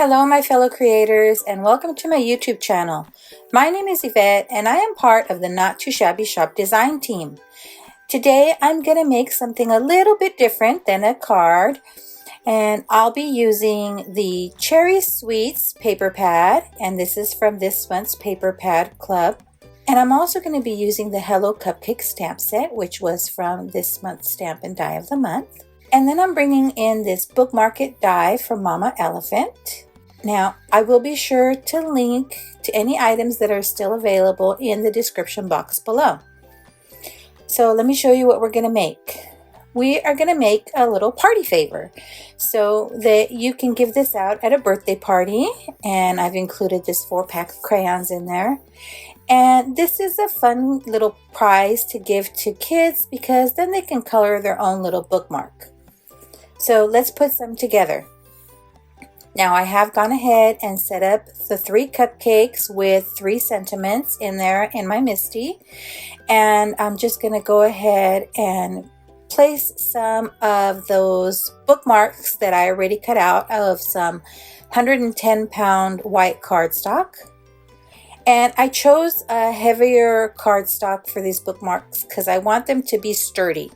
Hello my fellow creators and welcome to my YouTube channel. My name is Yvette and I am part of the Not2Shabby Shop design team. Today I'm going to make something a little bit different than a card, and I'll be using the Cherry Sweets paper pad, and this is from this month's paper pad club. And I'm also going to be using the Hello Cupcake Stamp Set, which was from this month's Stamp and Die of the Month. And then I'm bringing in this bookmark die from Mama Elephant. Now, I will be sure to link to any items that are still available in the description box below. So let me show you what we're going to make. We are going to make a little party favor so that you can give this out at a birthday party. And I've included this 4-pack of crayons in there. And this is a fun little prize to give to kids because then they can color their own little bookmark. So let's put some together. Now I have gone ahead and set up the 3 cupcakes with 3 sentiments in there in my MISTI. And I'm just going to go ahead and place some of those bookmarks that I already cut out of some 110-pound white cardstock. And I chose a heavier cardstock for these bookmarks because I want them to be sturdy.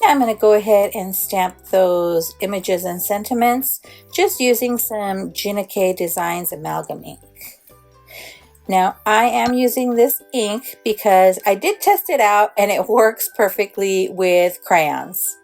I'm going to go ahead and stamp those images and sentiments just using some Gina K Designs amalgam ink. Now I am using this ink because I did test it out and it works perfectly with crayons.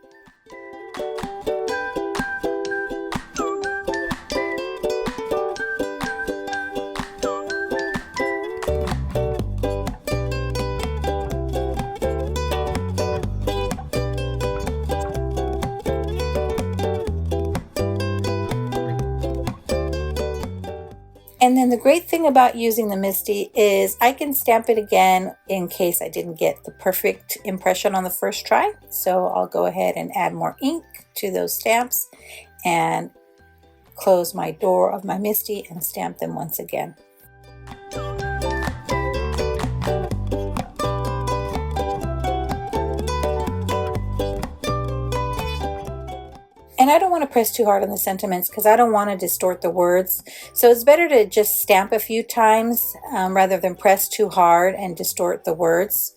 And then the great thing about using the MISTI is I can stamp it again in case I didn't get the perfect impression on the first try. So I'll go ahead and add more ink to those stamps and close my door of my MISTI and stamp them once again. And I don't want to press too hard on the sentiments because I don't want to distort the words. So it's better to just stamp a few times rather than press too hard and distort the words.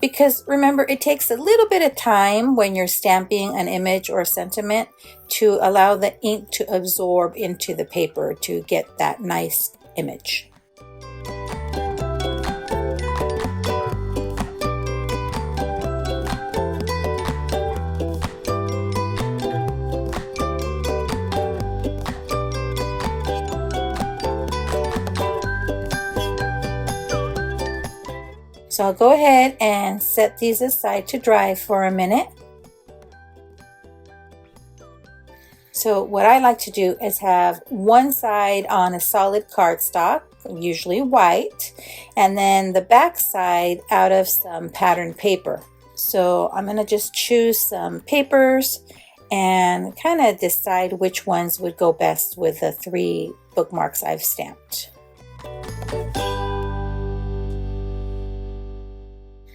Because remember, it takes a little bit of time when you're stamping an image or a sentiment to allow the ink to absorb into the paper to get that nice image. So I'll go ahead and set these aside to dry for a minute. So what I like to do is have one side on a solid cardstock, usually white, and then the back side out of some patterned paper. So I'm going to just choose some papers and kind of decide which ones would go best with the 3 bookmarks I've stamped.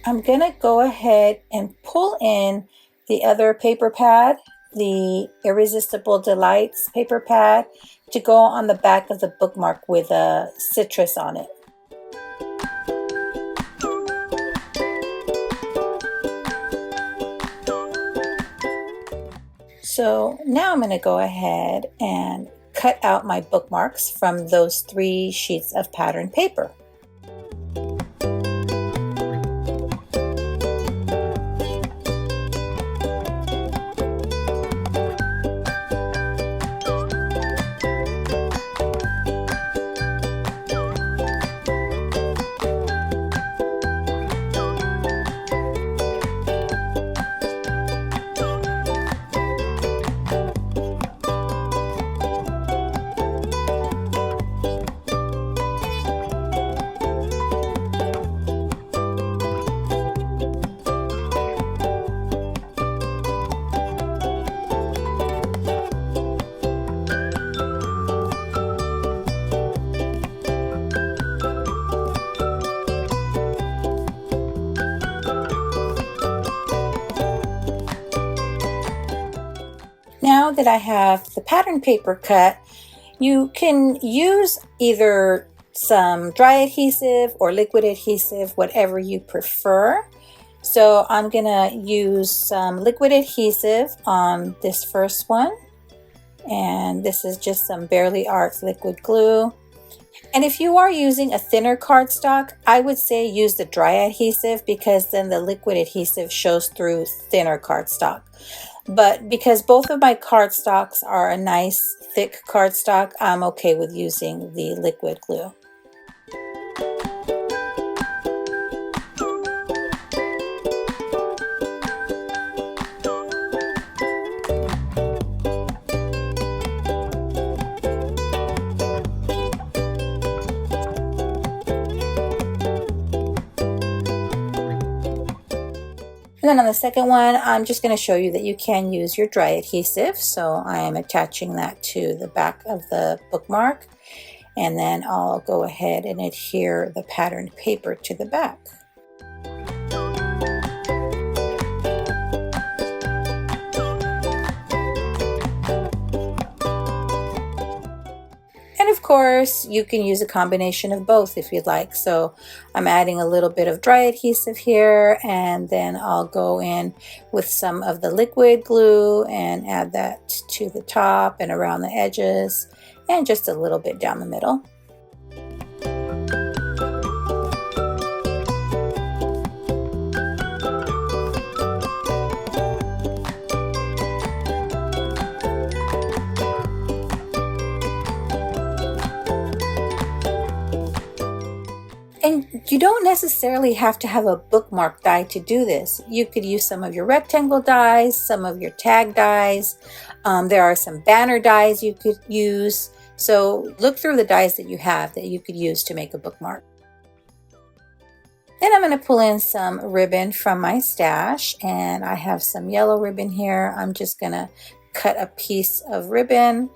I'm going to go ahead and pull in the other paper pad, the Irresistible Delights paper pad, to go on the back of the bookmark with a citrus on it. So now I'm going to go ahead and cut out my bookmarks from those 3 sheets of patterned paper. that I have the pattern paper cut, you can use either some dry adhesive or liquid adhesive, whatever you prefer. So I'm gonna use some liquid adhesive on this first one, and this is just some Barely Arts liquid glue. And if you are using a thinner cardstock, I would say use the dry adhesive, because then the liquid adhesive shows through thinner cardstock. But because both of my cardstocks are a nice thick cardstock, I'm okay with using the liquid glue. And then on the second one, I'm just going to show you that you can use your dry adhesive. So I am attaching that to the back of the bookmark. And then I'll go ahead and adhere the patterned paper to the back. And of course, you can use a combination of both if you'd like. So I'm adding a little bit of dry adhesive here, and then I'll go in with some of the liquid glue and add that to the top and around the edges, and just a little bit down the middle. And you don't necessarily have to have a bookmark die to do this. You could use some of your rectangle dies, some of your tag dies. There are some banner dies you could use. So look through the dies that you have that you could use to make a bookmark. Then I'm going to pull in some ribbon from my stash, and I have some yellow ribbon here. I'm just going to cut a piece of ribbon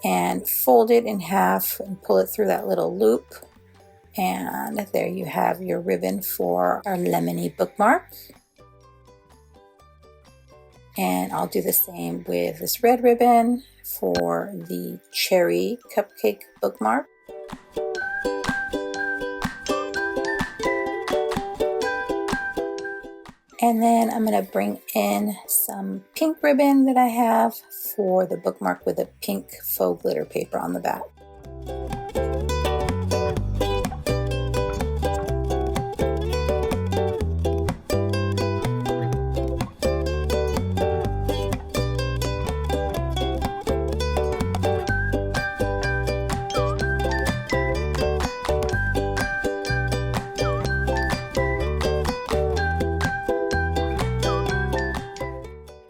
and fold it in half and pull it through that little loop. And there you have your ribbon for our lemony bookmark. And I'll do the same with this red ribbon for the cherry cupcake bookmark. And then I'm going to bring in some pink ribbon that I have for the bookmark with a pink faux glitter paper on the back.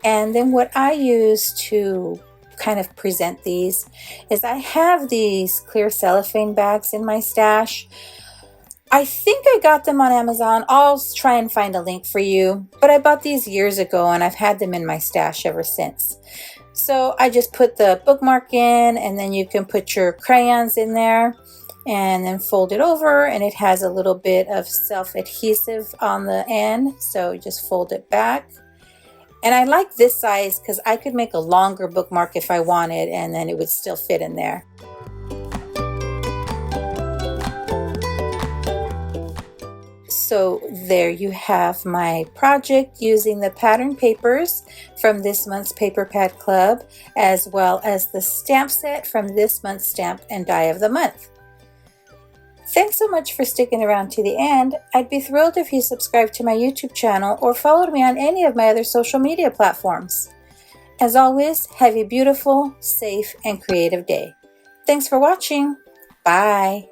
And then what I use to kind of present these is I have these clear cellophane bags in my stash. I think I got them on Amazon. I'll try and find a link for you. But I bought these years ago and I've had them in my stash ever since. So I just put the bookmark in, and then you can put your crayons in there and then fold it over, and it has a little bit of self-adhesive on the end. So just fold it back. And I like this size because I could make a longer bookmark if I wanted, and then it would still fit in there. So there you have my project using the pattern papers from this month's Paper Pad Club, as well as the stamp set from this month's Stamp and Die of the Month. Thanks so much for sticking around to the end. I'd be thrilled if you subscribed to my YouTube channel or followed me on any of my other social media platforms. As always, have a beautiful, safe, and creative day. Thanks for watching. Bye.